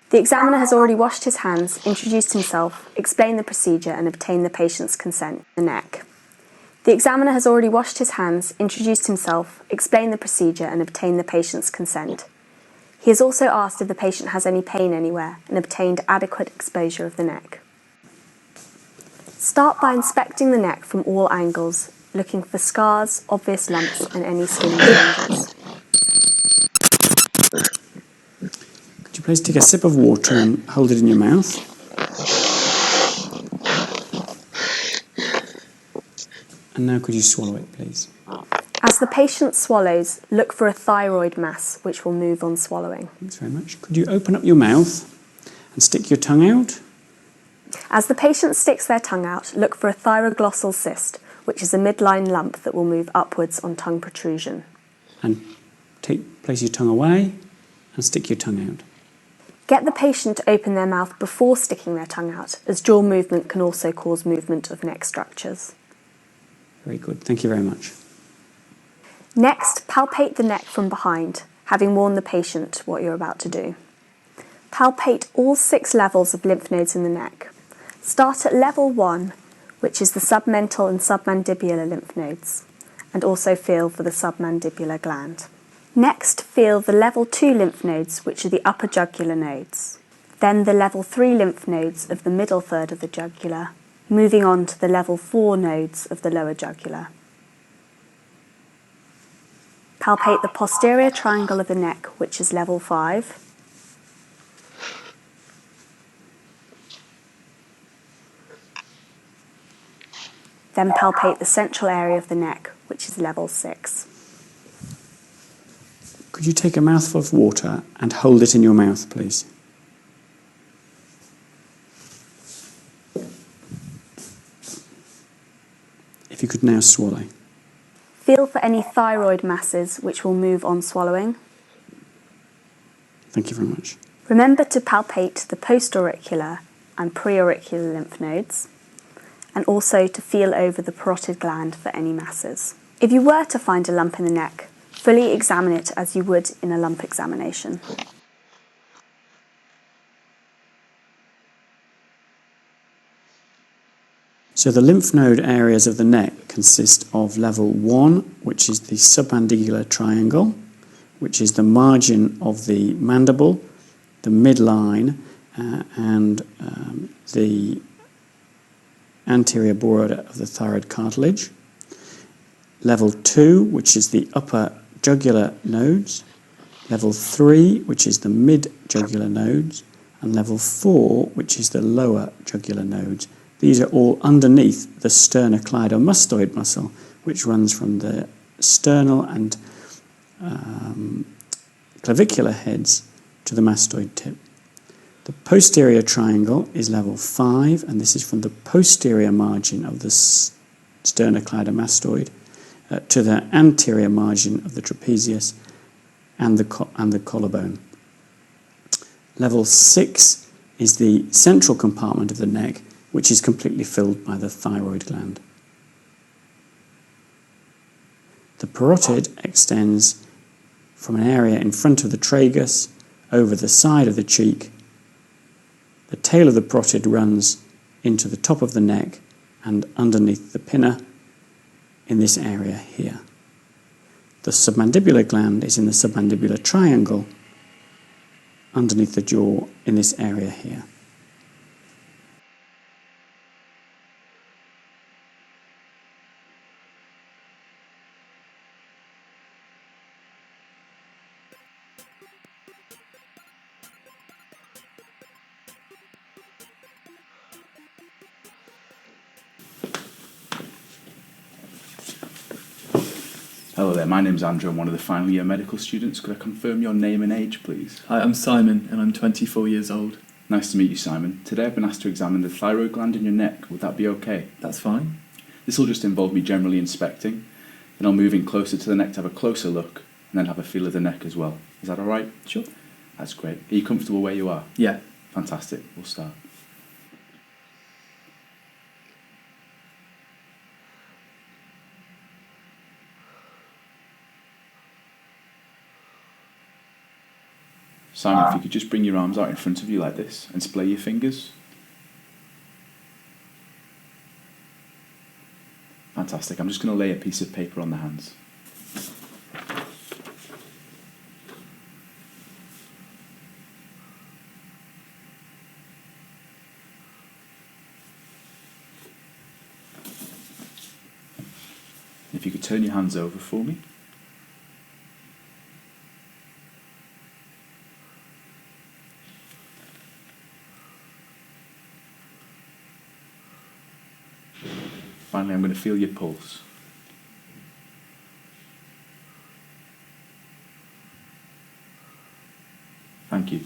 The examiner has already washed his hands, introduced himself, explained the procedure and obtained the patient's consent. The neck. The examiner has already washed his hands, introduced himself, explained the procedure and obtained the patient's consent. He has also asked if the patient has any pain anywhere and obtained adequate exposure of the neck. Start by inspecting the neck from all angles, looking for scars, obvious lumps and any skin changes. Could you please take a sip of water and hold it in your mouth? And now could you swallow it, please? As the patient swallows, look for a thyroid mass, which will move on swallowing. Thanks very much. Could you open up your mouth and stick your tongue out? As the patient sticks their tongue out, look for a thyroglossal cyst, which is a midline lump that will move upwards on tongue protrusion. And place your tongue away and stick your tongue out. Get the patient to open their mouth before sticking their tongue out, as jaw movement can also cause movement of neck structures. Very good. Thank you very much. Next, palpate the neck from behind, having warned the patient what you're about to do. Palpate all 6 levels of lymph nodes in the neck. Start at level 1, which is the submental and submandibular lymph nodes, and also feel for the submandibular gland. Next, feel the level 2 lymph nodes, which are the upper jugular nodes. Then the level 3 lymph nodes of the middle third of the jugular, moving on to the level 4 nodes of the lower jugular. Palpate the posterior triangle of the neck, which is level 5. Then palpate the central area of the neck, which is level 6. Could you take a mouthful of water and hold it in your mouth, please? If you could now swallow. Feel for any thyroid masses which will move on swallowing. Thank you very much. Remember to palpate the postauricular and preauricular lymph nodes, and also to feel over the parotid gland for any masses. If you were to find a lump in the neck, fully examine it as you would in a lump examination. So the lymph node areas of the neck consist of level 1, which is the submandibular triangle, which is the margin of the mandible, the midline, and the anterior border of the thyroid cartilage. Level 2, which is the upper jugular nodes. Level 3, which is the mid-jugular nodes. And level 4, which is the lower jugular nodes. These are all underneath the sternocleidomastoid muscle, which runs from the sternal and clavicular heads to the mastoid tip. The posterior triangle is level 5, and this is from the posterior margin of the sternocleidomastoid to the anterior margin of the trapezius and the collarbone. Level 6 is the central compartment of the neck, which is completely filled by the thyroid gland. The parotid extends from an area in front of the tragus over the side of the cheek. The tail of the parotid runs into the top of the neck and underneath the pinna in this area here. The submandibular gland is in the submandibular triangle underneath the jaw in this area here. Hello there, my name's Andrew. I'm one of the final year medical students. Could I confirm your name and age, please? Hi, I'm Simon and I'm 24 years old. Nice to meet you, Simon. Today I've been asked to examine the thyroid gland in your neck. Would that be okay? That's fine. This will just involve me generally inspecting, then I'll move in closer to the neck to have a closer look, and then have a feel of the neck as well. Is that alright? Sure. That's great. Are you comfortable where you are? Yeah. Fantastic. We'll start. Simon, if you could just bring your arms out in front of you like this and splay your fingers. Fantastic. I'm just going to lay a piece of paper on the hands. If you could turn your hands over for me. Finally, I'm going to feel your pulse. Thank you.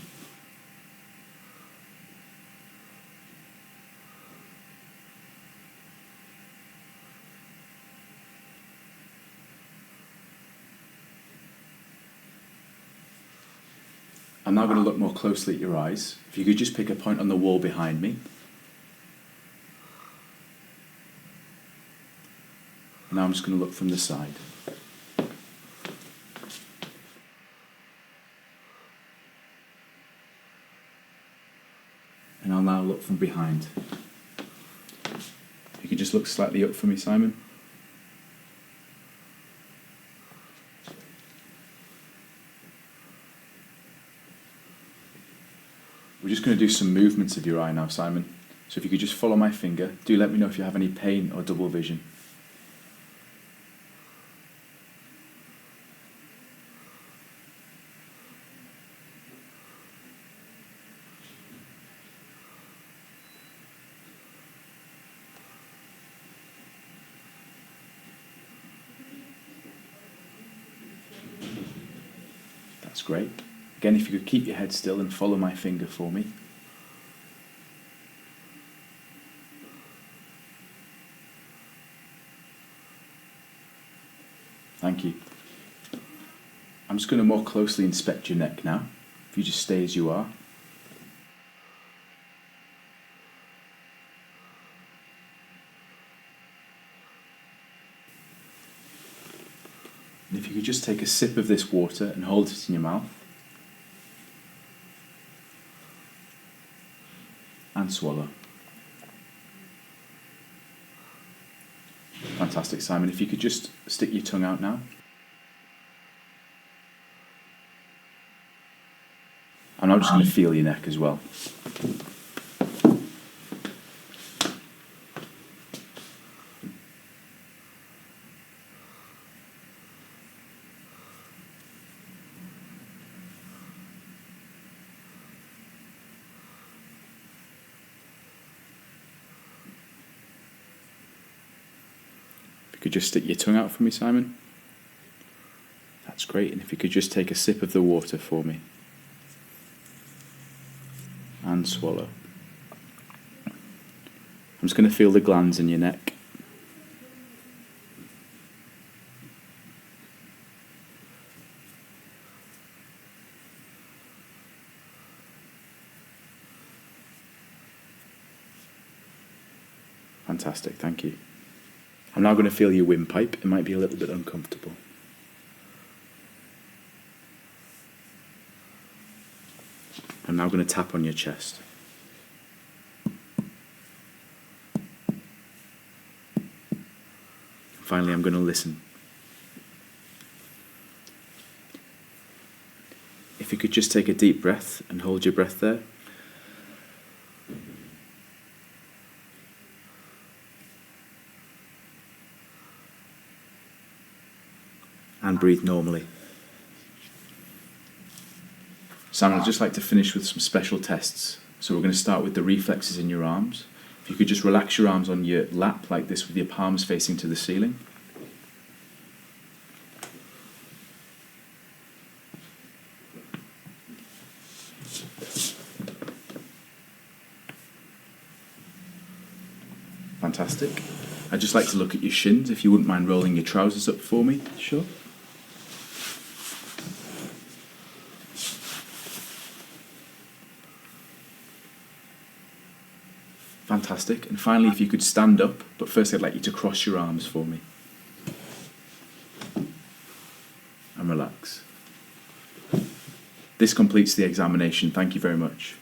I'm now going to look more closely at your eyes. If you could just pick a point on the wall behind me. Now I'm just going to look from the side. And I'll now look from behind. You could just look slightly up for me, Simon. We're just going to do some movements of your eye now, Simon. So if you could just follow my finger, do let me know if you have any pain or double vision. That's great. Again, if you could keep your head still and follow my finger for me. Thank you. I'm just going to more closely inspect your neck now. If you just stay as you are. And if you could just take a sip of this water and hold it in your mouth. And swallow. Fantastic, Simon. If you could just stick your tongue out now. And I'm just going to feel your neck as well. If you could just stick your tongue out for me, Simon. That's great. And if you could just take a sip of the water for me. And swallow. I'm just going to feel the glands in your neck. Fantastic, thank you. I'm now going to feel your windpipe. It might be a little bit uncomfortable. I'm now going to tap on your chest. Finally, I'm going to listen. If you could just take a deep breath and hold your breath there. And breathe normally. Simon, I'd just like to finish with some special tests. So we're going to start with the reflexes in your arms. If you could just relax your arms on your lap like this with your palms facing to the ceiling. Fantastic. I'd just like to look at your shins, if you wouldn't mind rolling your trousers up for me. Sure. Fantastic. And finally, if you could stand up, but first I'd like you to cross your arms for me. And relax. This completes the examination. Thank you very much.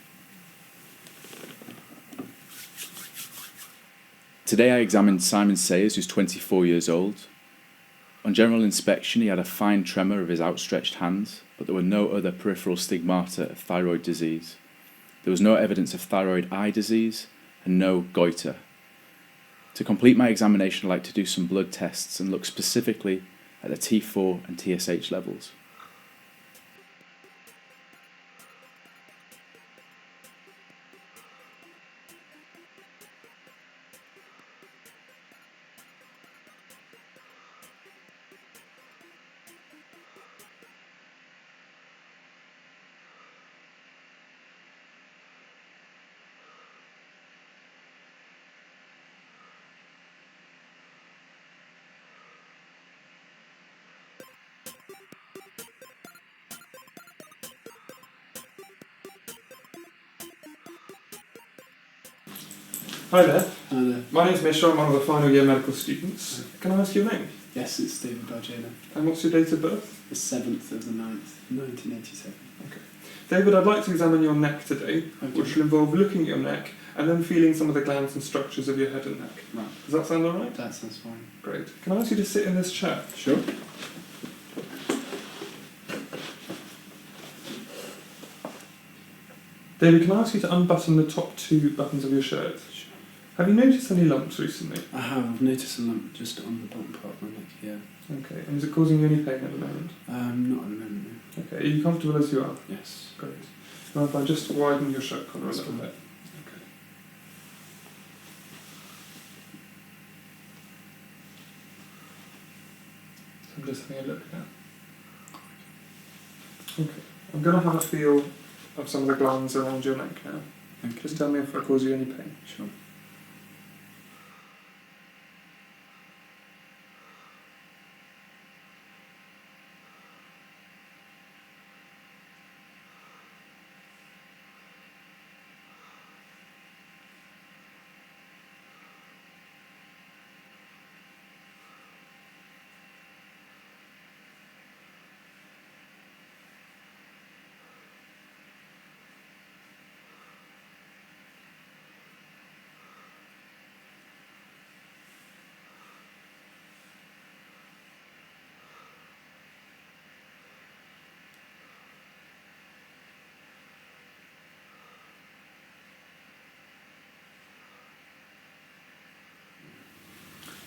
Today I examined Simon Sayers, who's 24 years old. On general inspection, he had a fine tremor of his outstretched hands, but there were no other peripheral stigmata of thyroid disease. There was no evidence of thyroid eye disease and no goiter. To complete my examination, I'd like to do some blood tests and look specifically at the T4 and TSH levels. Hi there. Hi there. My name's Misha. I'm one of the final year medical students. Can I ask your name? Yes, it's David Barjana. And what's your date of birth? The 7th of the 9th, 1987. Okay. David, I'd like to examine your neck today, Okay. which will involve looking at your neck and then feeling some of the glands and structures of your head and neck. Right, Does that sound alright? that sounds fine. Great. Can I ask you to sit in this chair? Sure. David, can I ask you to unbutton the top 2 buttons of your shirt? Sure. Have you noticed any lumps recently? I have. I've noticed a lump just on the bottom part of my neck, yeah. Okay. And is it causing you any pain at the moment? Not at the moment, no. Okay. Are you comfortable as you are? Yes. Great. Now if I just widen your shirt collar a That's little fine. bit. Okay. So I'm just having a look now. Okay. I'm going to have a feel of some of the glands around your neck now. Okay. Just tell me if I cause you any pain. Sure.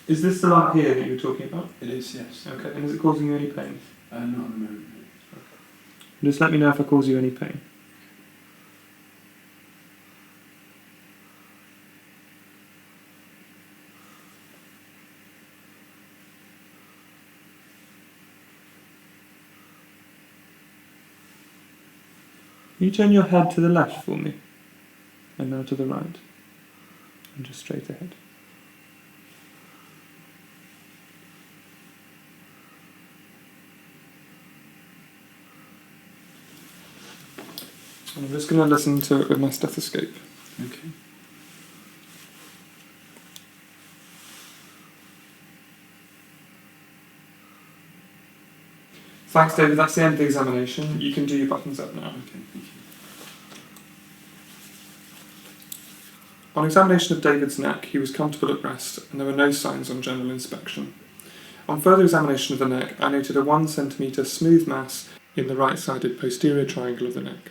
Is this the lump here that you were talking about? It is, yes. Okay. And is it causing you any pain? Not at the moment, no. Just let me know if I cause you any pain. Can you turn your head to the left for me? And now to the right. And just straight ahead. And I'm just going to listen to it with my stethoscope. Okay. Thanks, David. That's the end of the examination. You can do your buttons up now. Okay, thank you. On examination of David's neck, he was comfortable at rest, and there were no signs on general inspection. On further examination of the neck, I noted a 1 cm smooth mass in the right-sided posterior triangle of the neck.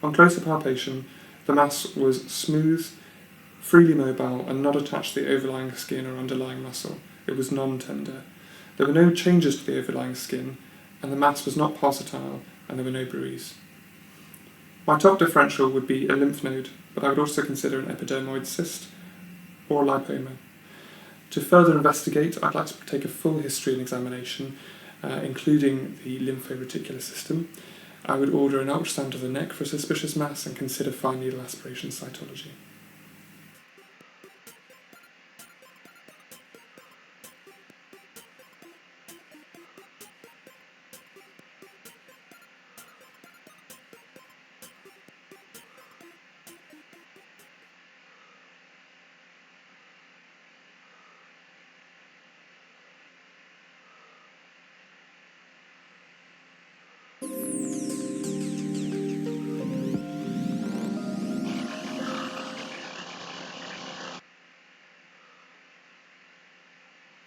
On closer palpation, the mass was smooth, freely mobile, and not attached to the overlying skin or underlying muscle. It was non-tender. There were no changes to the overlying skin, and the mass was not pulsatile, and there were no bruits. My top differential would be a lymph node, but I would also consider an epidermoid cyst or a lipoma. To further investigate, I'd like to take a full history and examination, including the lympho-reticular system. I would order an ultrasound of the neck for a suspicious mass and consider fine needle aspiration cytology.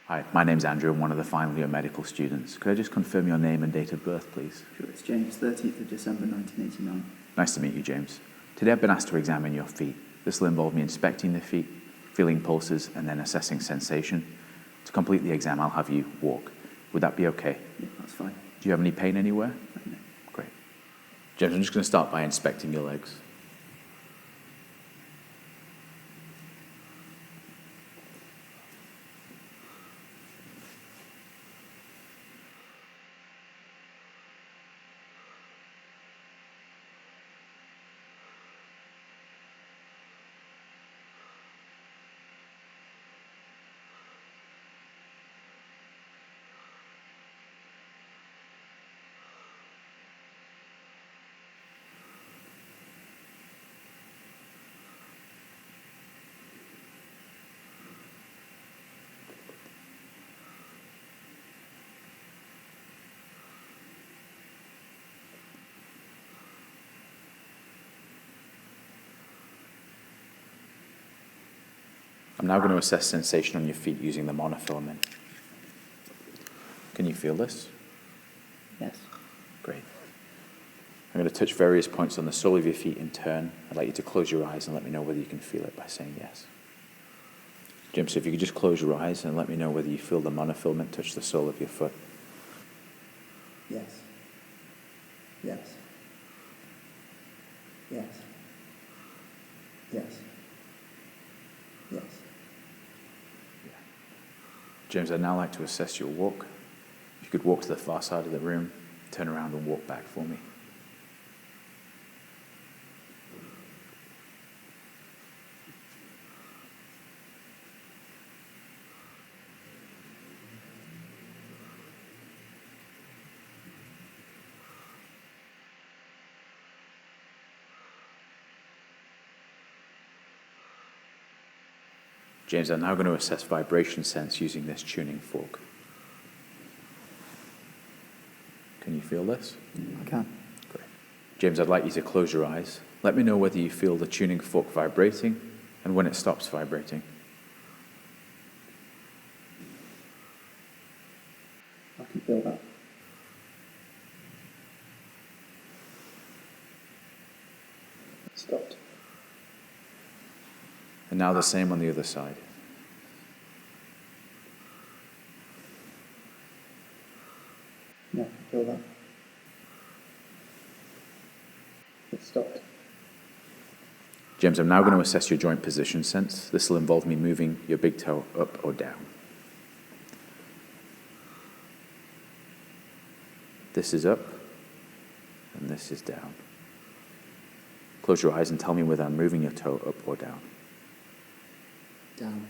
Hi, my name's Andrew. I'm one of the final year medical students. Could I just confirm your name and date of birth, please? Sure, it's James, 13th of December 1989. Nice to meet you, James. Today I've been asked to examine your feet. This will involve me inspecting the feet, feeling pulses, and then assessing sensation. To complete the exam, I'll have you walk. Would that be okay? Yeah, that's fine. Do you have any pain anywhere? No. Great. James, I'm just going to start by inspecting your legs. I'm now going to assess sensation on your feet using the monofilament. Can you feel this? Yes. Great. I'm going to touch various points on the sole of your feet in turn. I'd like you to close your eyes and let me know whether you can feel it by saying yes. Jim, so if you could just close your eyes and let me know whether you feel the monofilament touch the sole of your foot. Yes. Yes. Yes. Yes. Yes. James, I'd now like to assess your walk. If you could walk to the far side of the room, turn around and walk back for me. James, I'm now going to assess vibration sense using this tuning fork. Can you feel this? I can. Great. James, I'd like you to close your eyes. Let me know whether you feel the tuning fork vibrating and when it stops vibrating. I can feel that. It stopped. And now the same on the other side. Yeah, I can feel that. It stopped. James, I'm now going to assess your joint position sense. This will involve me moving your big toe up or down. This is up, and this is down. Close your eyes and tell me whether I'm moving your toe up or down. Down.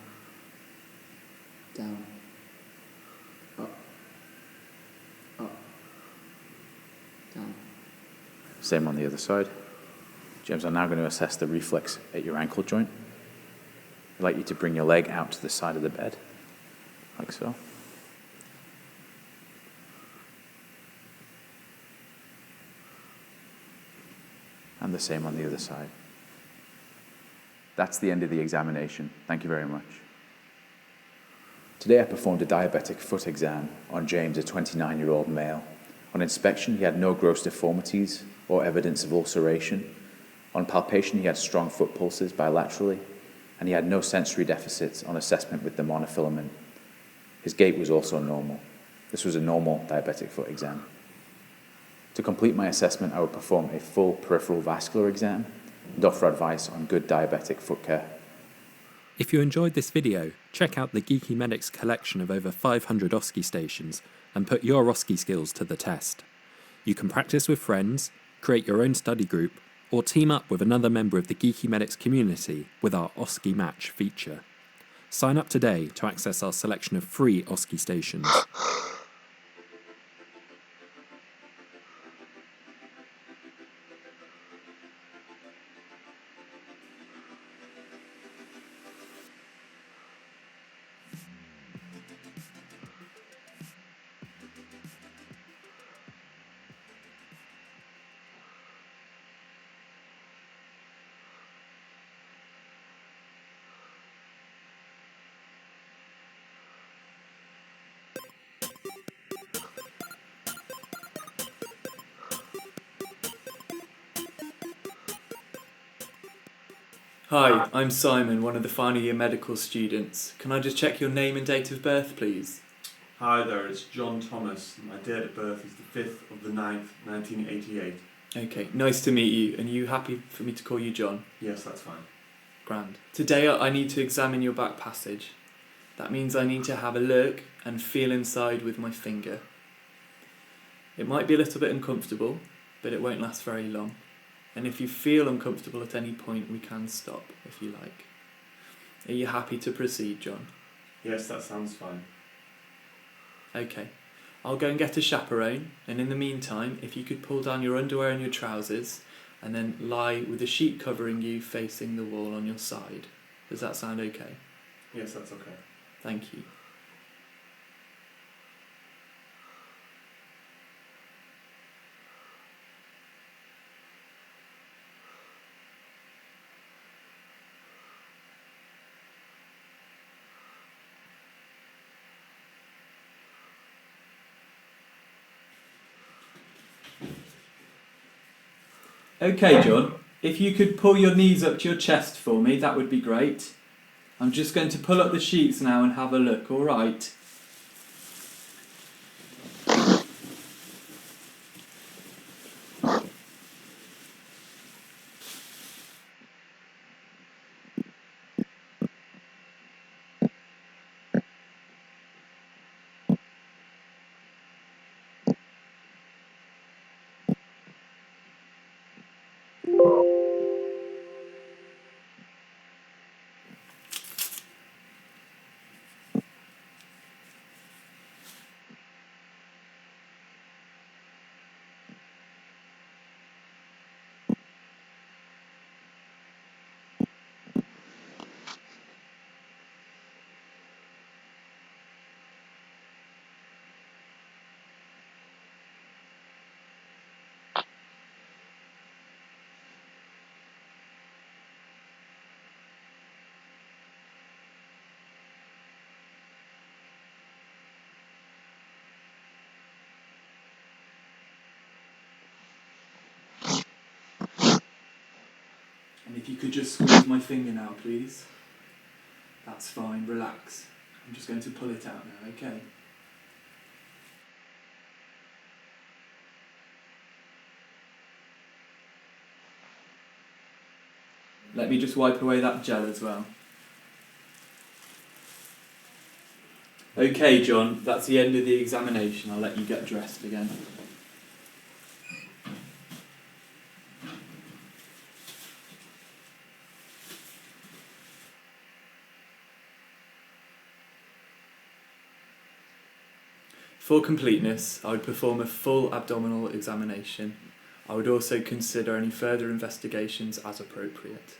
Down. Up. Up. Down. Same on the other side. James, I'm now going to assess the reflex at your ankle joint. I'd like you to bring your leg out to the side of the bed, like so. And the same on the other side. That's the end of the examination. Thank you very much. Today I performed a diabetic foot exam on James, a 29-year-old male. On inspection, he had no gross deformities or evidence of ulceration. On palpation, he had strong foot pulses bilaterally, and he had no sensory deficits on assessment with the monofilament. His gait was also normal. This was a normal diabetic foot exam. To complete my assessment, I would perform a full peripheral vascular exam and offer advice on good diabetic foot care. If you enjoyed this video, check out the Geeky Medics collection of over 500 OSCE stations and put your OSCE skills to the test. You can practice with friends, create your own study group, or team up with another member of the Geeky Medics community with our OSCE Match feature. Sign up today to access our selection of free OSCE stations. Hi, I'm Simon, one of the final year medical students. Can I just check your name and date of birth, please? Hi there, it's John Thomas. My date of birth is the 5th of the 9th, 1988. Okay, nice to meet you. And you happy for me to call you John? Yes, that's fine. Grand. Today I need to examine your back passage. That means I need to have a look and feel inside with my finger. It might be a little bit uncomfortable, but it won't last very long. And if you feel uncomfortable at any point, we can stop if you like. Are you happy to proceed, John? Yes, that sounds fine. Okay. I'll go and get a chaperone, and in the meantime, if you could pull down your underwear and your trousers, and then lie with a sheet covering you facing the wall on your side. Does that sound okay? Yes, that's okay. Thank you. Okay, John, if you could pull your knees up to your chest for me, that would be great. I'm just going to pull up the sheets now and have a look, alright? And if you could just squeeze my finger now, please. That's fine, relax. I'm just going to pull it out now, okay? Let me just wipe away that gel as well. Okay, John, that's the end of the examination. I'll let you get dressed again. For completeness, I would perform a full abdominal examination. I would also consider any further investigations as appropriate.